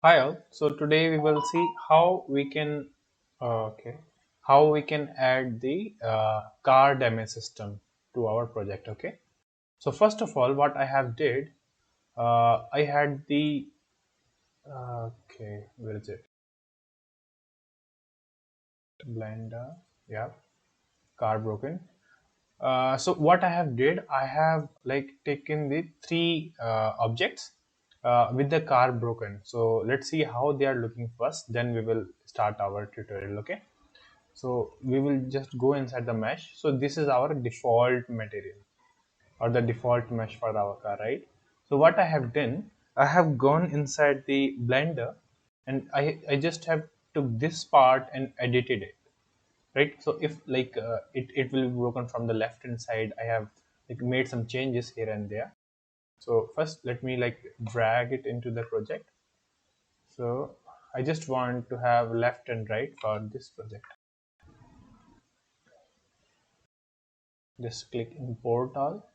Hi all. So today we will see how we can how we can add the car damage system to our project. Okay. So first of all, what I have did, I had the where is it? Blender. Yeah, car broken. So what I have did, I have like taken the three objects with the car broken. So let's see how they are looking first. Then we will start our tutorial. Okay. So we will just go inside the mesh. So this is our default material or the default mesh for our car, right? So what I have done, I have gone inside the blender and I just have took this part and edited it, right? So if like it will be broken from the left hand side, I have like made some changes here and there. So first let me like drag it into the project. So I just want to have left and right for this project. Just click import all.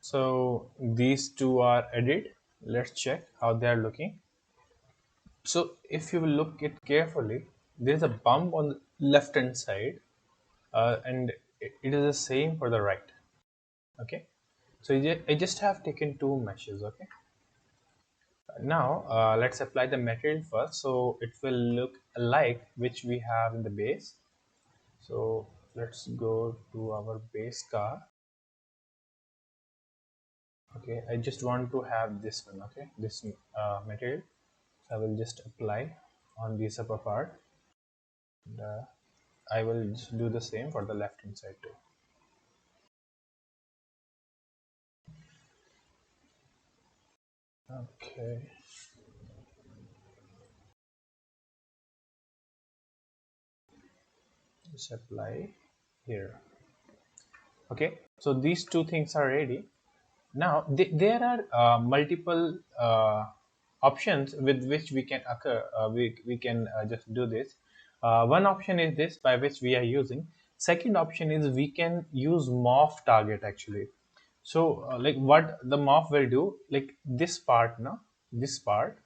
So these two are edit. Let's check how they are looking. So if you will look it carefully, there is a bump on the left hand side, and it is the same for the right. Okay. So I just have taken two meshes. Okay. Now let's apply the material first. So it will look like which we have in the base. So let's go to our base car. Okay, I just want to have this one. Okay, this material. I will just apply on this upper part. And, I will just do the same for the left hand side too. Okay, just apply here. Okay, so these two things are ready. Now there are multiple options with which we can occur. We can just do this. One option is this by which we are using. Second option is we can use morph target actually. So like what the morph will do, like this part, no, this part,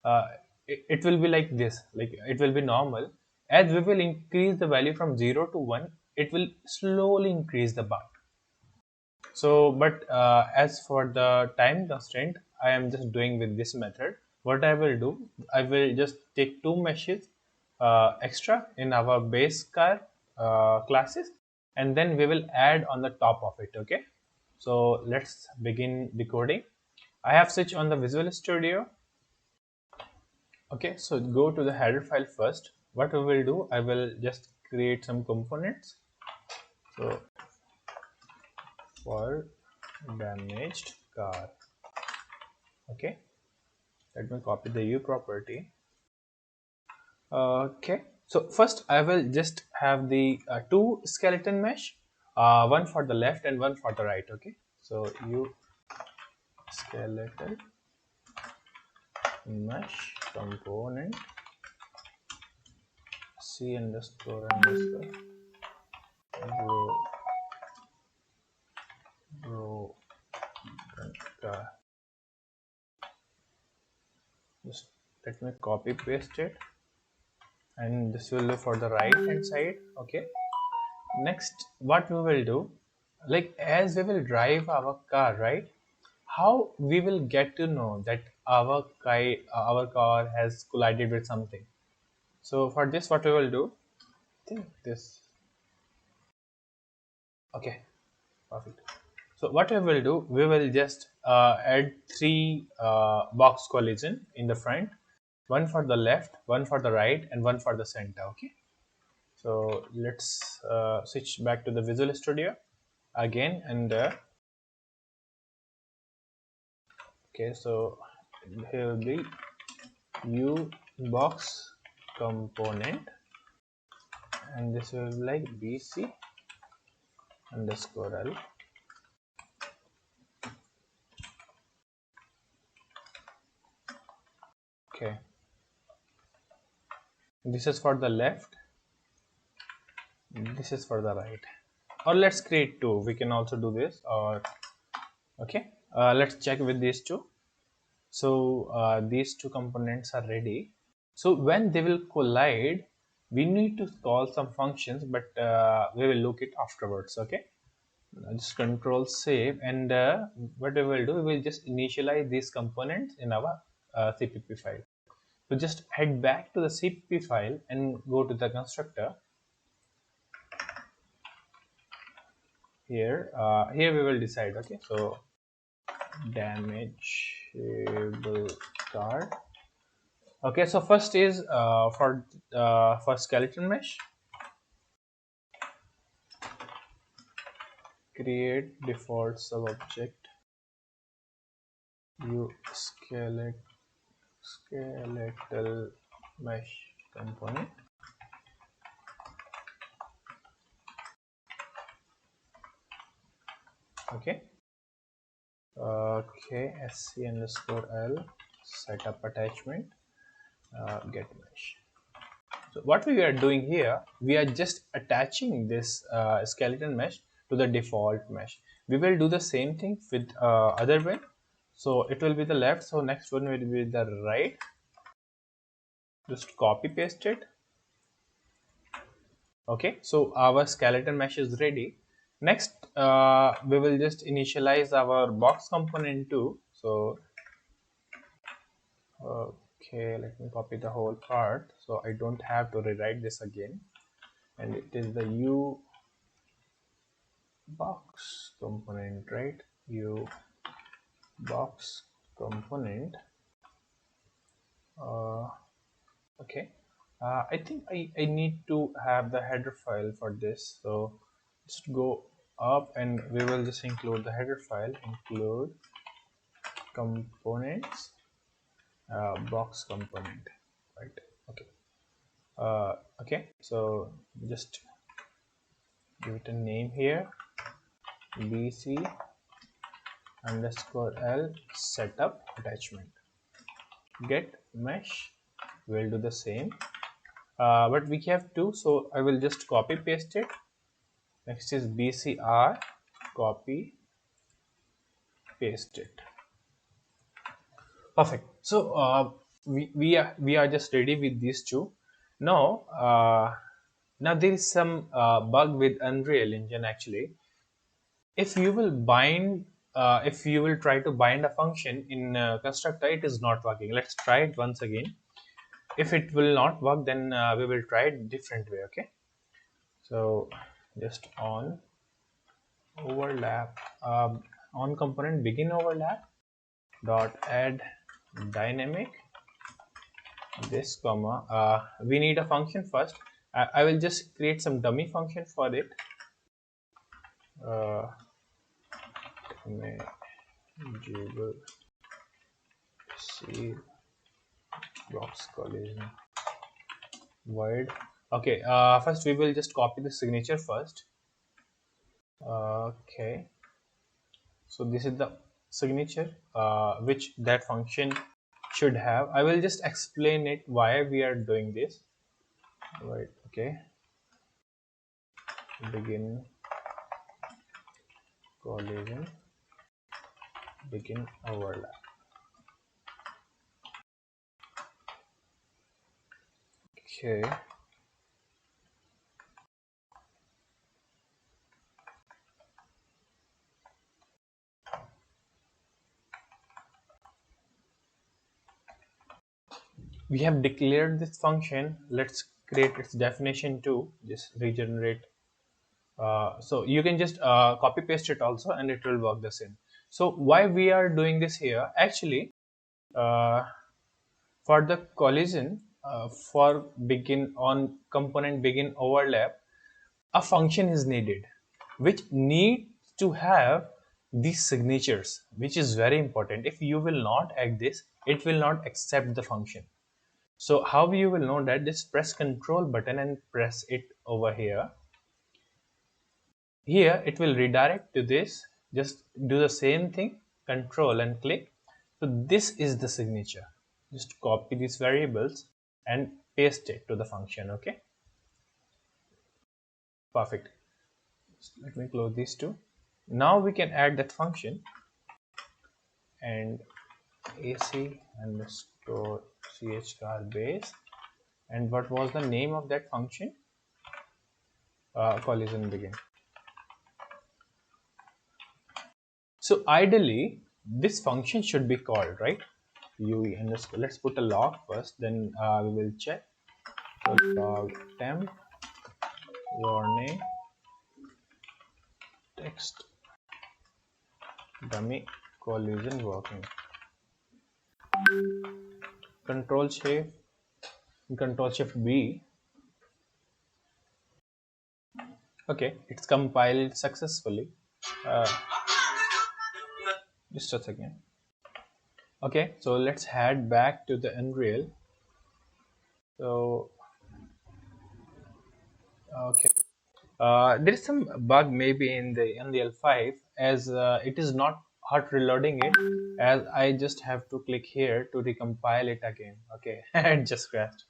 uh, it will be like this. Like it will be normal. As we will increase the value from 0 to 1, it will slowly increase the bar. So but as for the time constraint, I am just doing with this method. What I will do, I will just take two meshes extra in our base car classes, and then we will add on the top of it. Okay, so let's begin decoding. I have switched on the Visual Studio. Okay, so go to the header file first. What we will do, I will just create some components. So for damaged car. Okay, let me copy the U property. Okay, so first I will just have the two skeleton mesh, one for the left and one for the right. Okay, so U skeleton mesh component C underscore underscore bro bro just let me copy paste it, and this will look for the right hand side. Okay, next what we will do, like as we will drive our car, right, how we will get to know that our car has collided with something. So for this what we will do, I think this. Okay, perfect. So what we will do, we will just add three box collision in the front, one for the left, one for the right, and one for the center. Okay, so let's switch back to the Visual Studio again, and okay, so here will be U box component, and this will be like BC underscore L. Okay, This is for the left, this is for the right. Or let's create two. We can also do this. Or okay, let's check with these two. So these two components are ready. So when they will collide, we need to call some functions, but we will look it afterwards. Okay, just control save, and what we will do, we will just initialize these components in our CPP file. So just head back to the CPP file and go to the constructor. Here we will decide. Okay, so damageable card. Okay, so first is for skeleton mesh, create default sub object u skeletal mesh component. Okay, sc underscore l setup attachment get mesh. So what we are doing here, we are just attaching this skeleton mesh to the default mesh. We will do the same thing with other way. So it will be the left, so next one will be the right. Just copy paste it. Okay, so our skeleton mesh is ready. Next we will just initialize our box component too. So okay, let me copy the whole part so I don't have to rewrite this again. And it is the u box component, right? U box component. Okay, I think I need to have the header file for this, so just go up and we will just include the header file, include components, box component, right? Okay, okay, so just give it a name here, bc underscore l setup attachment get mesh. We'll do the same, but we have two, so I will just copy paste it. Next is bcr, copy paste it. Perfect. So we are just ready with these two. Now now there is some bug with Unreal Engine actually. If you will bind if you will try to bind a function in constructor, it is not working. Let's try it once again. If it will not work, then we will try it different way. Okay, so just on overlap, on component begin overlap dot add dynamic this comma, we need a function first. I will just create some dummy function for it. Manageable see box collision void. Okay, first we will just copy the signature first. Okay, so this is the signature which that function should have. I will just explain it why we are doing this, right? Okay, begin collision begin overlap. Okay, we have declared this function. Let's create its definition too. Just regenerate. So you can just copy paste it also and it will work the same. So why we are doing this here, actually for the collision, for begin on component begin overlap, a function is needed which needs to have these signatures, which is very important. If you will not add this, it will not accept the function. So how you will know that? Just press control button and press it over here. Here it will redirect to this. Just do the same thing, control and click. So this is the signature. Just copy these variables and paste it to the function. Okay, perfect. So let me close these two. Now we can add that function and ac underscore char base. And what was the name of that function? Collision begin. So ideally, this function should be called, right? UE underscore. Let's put a log first, then we will check. So log temp your name text dummy collision working. Control shift B. Okay, it's compiled successfully. Uh, just a second. Okay, so let's head back to the Unreal. So okay, there is some bug maybe in the Unreal 5 as it is not hot reloading it, as I just have to click here to recompile it again. Okay, it just crashed.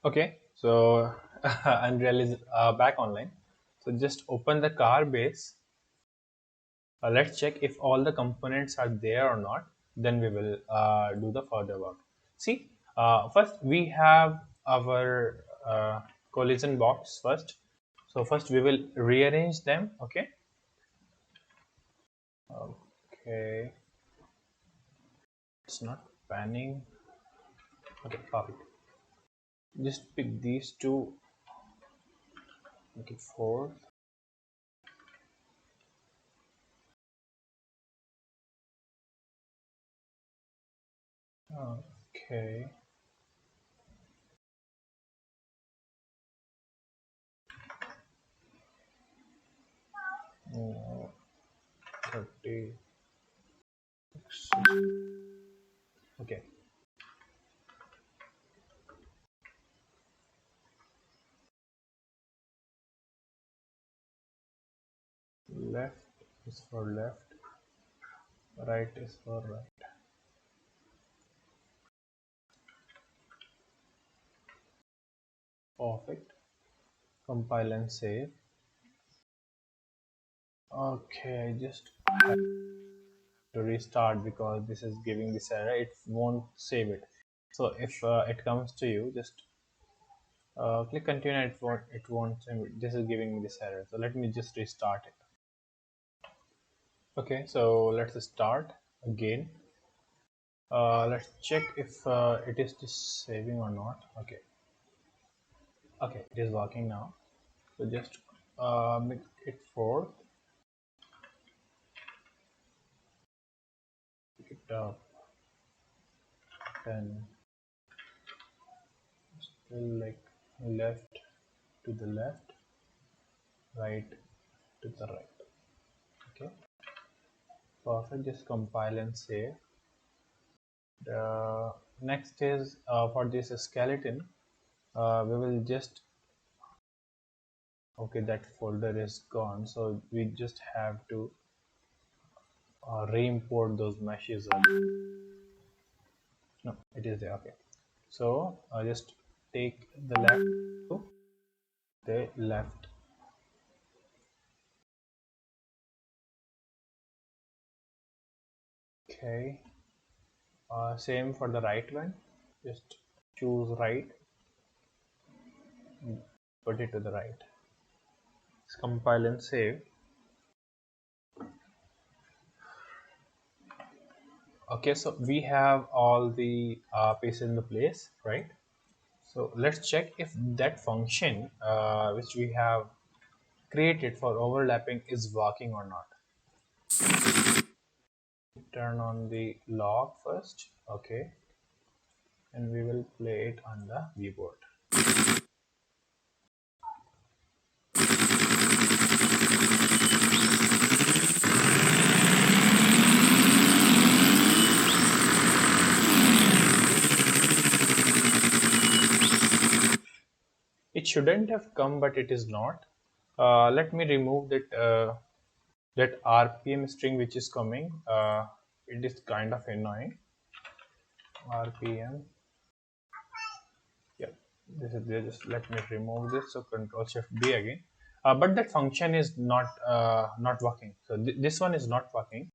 Okay, so Unreal is back online. So just open the car base. Let's check if all the components are there or not. Then we will do the further work. See, first we have our collision box first. So first we will rearrange them. Okay. Okay. It's not panning. Okay, perfect. Just pick these two. Make it fourth. Okay. Oh, 30. Okay. Left is for left. Right is for right. Perfect. Compile and save. Okay, I just have to restart because this is giving this error. It won't save it. So if it comes to you, just click continue. It won't save it. This is giving me this error. So let me just restart it. Okay, so let's start again. Let's check if it is just saving or not. Okay. Okay, it is working now. So just make it 4. Pick it up. Then still like left to the left, right to the right. Okay, perfect. Just compile and save. The next is for this skeleton. We will just okay, that folder is gone, so we just have to re-import those meshes. No, it is there. Okay, so just take the left to the left. Okay, same for the right one. Just choose right, put it to the right. Let's compile and save. Okay, so we have all the pieces in the place, right? So let's check if that function which we have created for overlapping is working or not. Turn on the log first, okay, and we will play it on the viewport. It shouldn't have come, but it is not. Let me remove that RPM string which is coming. It is kind of annoying. RPM. Yeah. This is there. Just let me remove this. So Control Shift B again. But that function is not working. So this one is not working.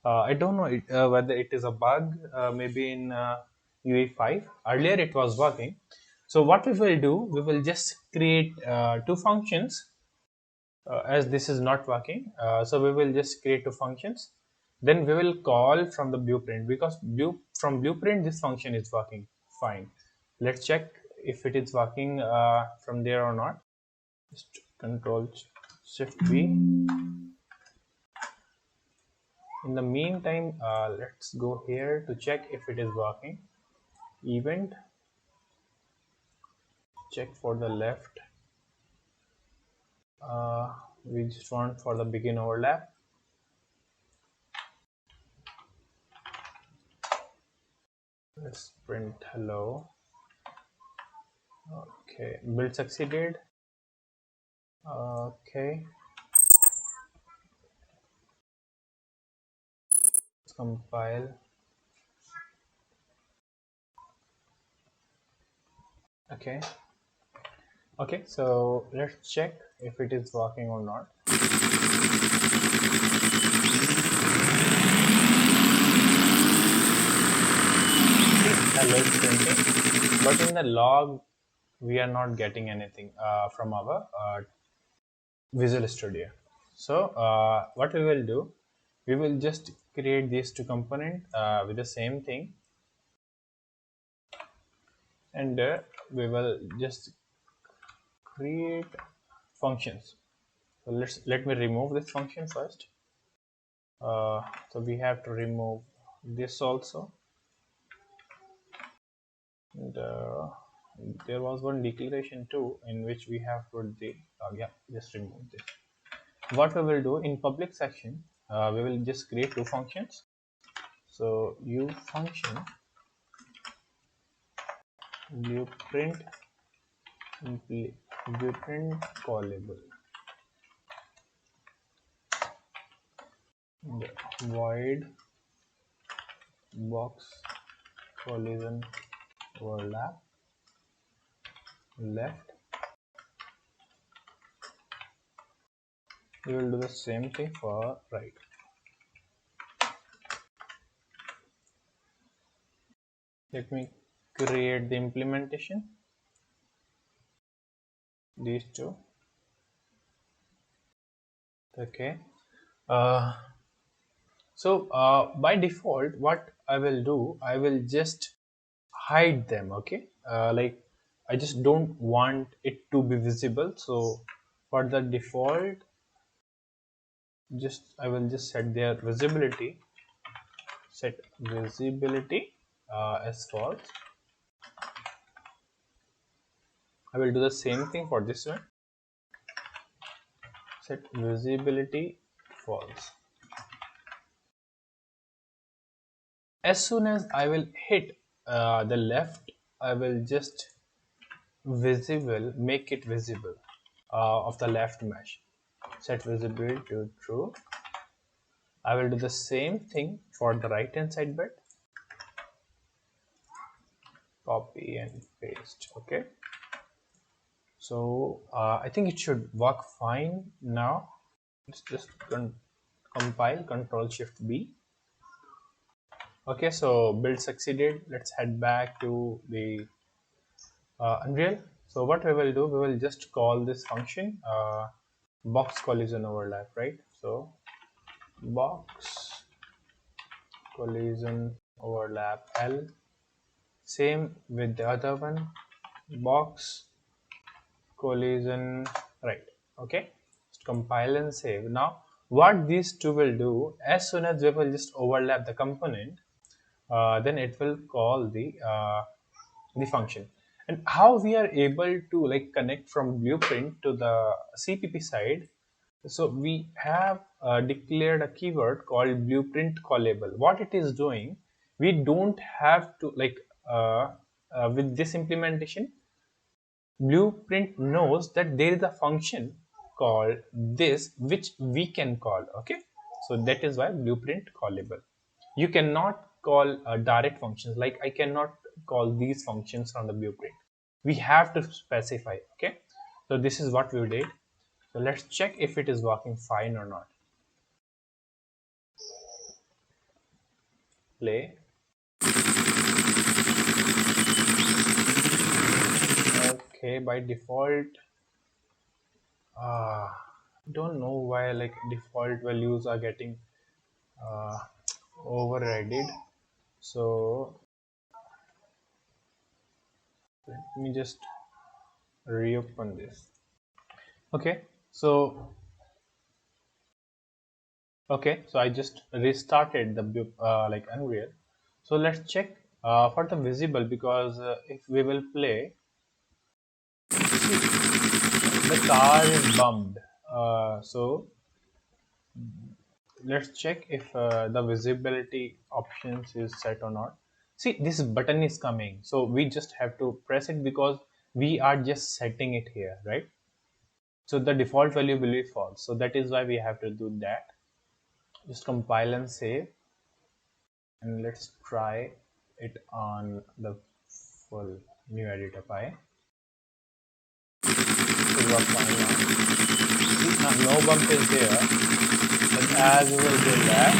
I don't know whether it is a bug. Maybe in UE5 earlier it was working. So what we will do, we will just create two functions as this is not working. So we will just create two functions. Then we will call from the blueprint, because from blueprint this function is working fine. Let's check if it is working from there or not. Just Control Shift B. In the meantime, let's go here to check if it is working. Event, check for the left. We just want for the begin overlap. Let's print hello. Okay, build succeeded. Okay, let's compile. Okay, okay, so let's check if it is working or not. Hello is printing, but in the log we are not getting anything from our Visual Studio. So what we will do, we will just create these two components with the same thing, and we will just create functions. So let me remove this function first. So we have to remove this also, and there was one declaration too in which we have put the yeah, just remove this. What we will do in public section, we will just create two functions. So u function blueprint blueprint callable, the void box collision overlap left. We will do the same thing for right. Let me create the implementation, these two. Okay, so by default what I will do, I will just hide them. Okay, like I just don't want it to be visible, so for the default I will just set their visibility, set visibility as false. I will do the same thing for this one, set visibility false. As soon as I will hit the left, I will just make it visible of the left mesh, set visibility to true. I will do the same thing for the right hand side bit, copy and paste. Okay, so I think it should work fine now. Let's just compile, Control Shift B. Okay, so build succeeded. Let's head back to the Unreal. So what we will do, we will just call this function box collision overlap, right? So box collision overlap L. Same with the other one, box collision right. Okay, just compile and save. Now what these two will do, as soon as we will just overlap the component, then it will call the function. And how we are able to like connect from blueprint to the CPP side, so we have declared a keyword called blueprint callable. What it is doing, we don't have to like with this implementation, blueprint knows that there is a function called this which we can call. Okay, so that is why blueprint callable. You cannot call direct functions, like I cannot call these functions from the blueprint. We have to specify. Okay, so this is what we did. So let's check if it is working fine or not. Play. Okay, by default, don't know why like default values are getting uh, overridden. So let me just reopen this. Okay, so I just restarted the like Unreal. So let's check for the visible, because if we will play, the car is bumped. So let's check if the visibility options is set or not. See, this button is coming, so we just have to press it because we are just setting it here, right? So the default value will be false, so that is why we have to do that. Just compile and save, and let's try it on the full new editor pi. It will work fine now. See, now no bump is there, but as we will do that,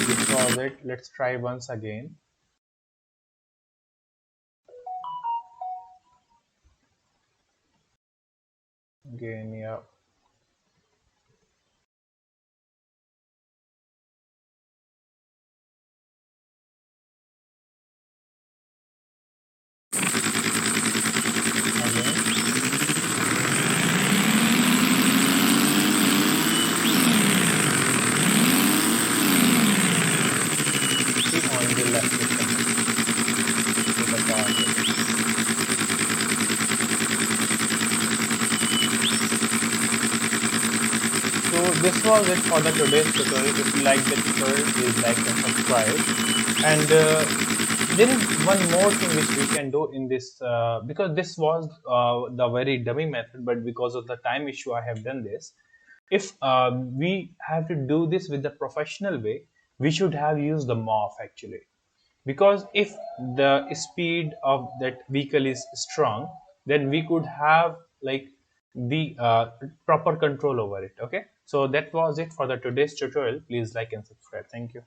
this was it. Let's try once again. Again, yeah. Again. See, on the left is the car. So this was it for the today's tutorial. If you like the tutorial, please like and subscribe. And there is one more thing which we can do in this, because this was the very dummy method, but because of the time issue, I have done this. If we have to do this with the professional way, we should have used the morph actually, because if the speed of that vehicle is strong, then we could have like the proper control over it. Okay, so that was it for the today's tutorial. Please like and subscribe. Thank you.